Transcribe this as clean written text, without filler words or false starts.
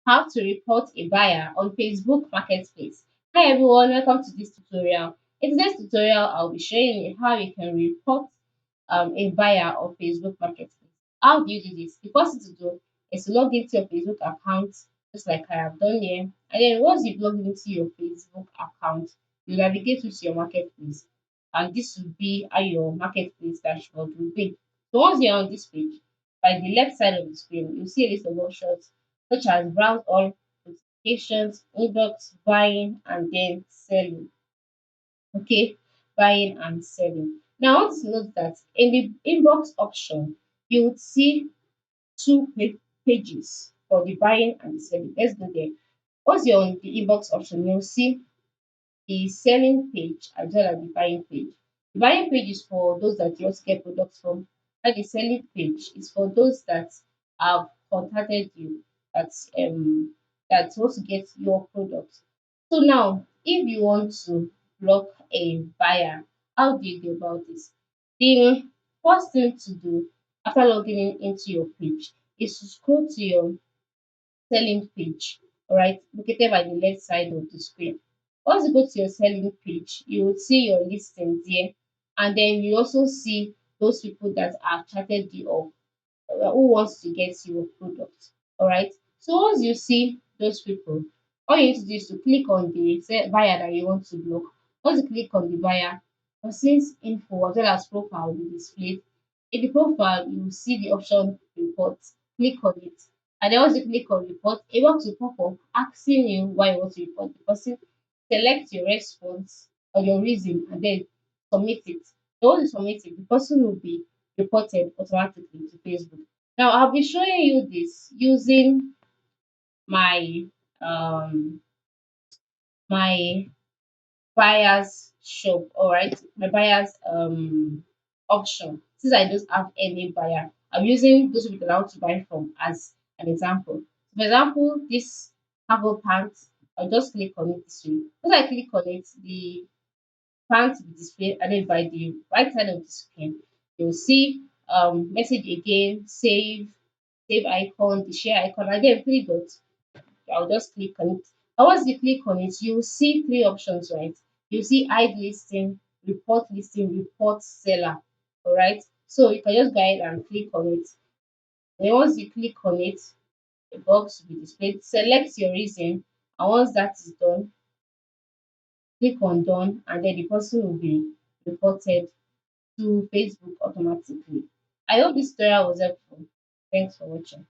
How to report a buyer on Facebook Marketplace. Hi everyone, welcome to this tutorial. In today's tutorial, I'll be showing you how you can report a buyer on Facebook Marketplace. How do you do this? The first thing to do is to log into your Facebook account, just like I have done here. And then once you've logged into your Facebook account, you navigate to your marketplace. And this will be how your marketplace dashboard will be. So once you're on this page, by the left side of the screen, you'll see a list of options such as browse all, notifications, inbox, buying, and then selling. Okay, buying and selling. Now, I want to note that in the inbox option, you would see pages for the buying and the selling. Let's go there. Once you're on the inbox option, you'll see the selling page as well as the buying page. The buying page is for those that just get products from, and the selling page is for those that have contacted you that that want to get your product. So now, if you want to block a buyer, how do you go about this? The first thing to do after logging into your page is to scroll to your selling page, all right, located by the left side of the screen. Once you go to your selling page, you will see your listing there, and then you also see those people that have chatted you up who wants to get your product. All right. So once you see those people, all you need to do is to click on the buyer that you want to block. Once you click on the buyer, person's info as well as profile will be displayed. In the profile, you will see the option report. Click on it. And then once you click on report, a box will pop up asking you why you want to report the person. Select your response or your reason and then submit it. So once you submit it, the person will be reported automatically to Facebook. Now I'll be showing you this using my um my buyer's shop, all right, my buyer's auction. Since I don't have any buyer, I'm using those people that I want to buy from as an example. For example, this cargo pants, I'll just click on it this way. Once I click on it, the pants will be displayed, and then by the right side of the screen, you'll see message again, save icon, the share icon, and then three dots. I'll just click on it. And once you click on it, you'll see three options, right? You see hide listing, report seller. All right. So you can just go ahead and click on it. Then once you click on it, the box will be displayed. Select your reason, and once that is done, click on done, and then the person will be reported to Facebook automatically. I hope this tutorial was helpful. Thanks for watching.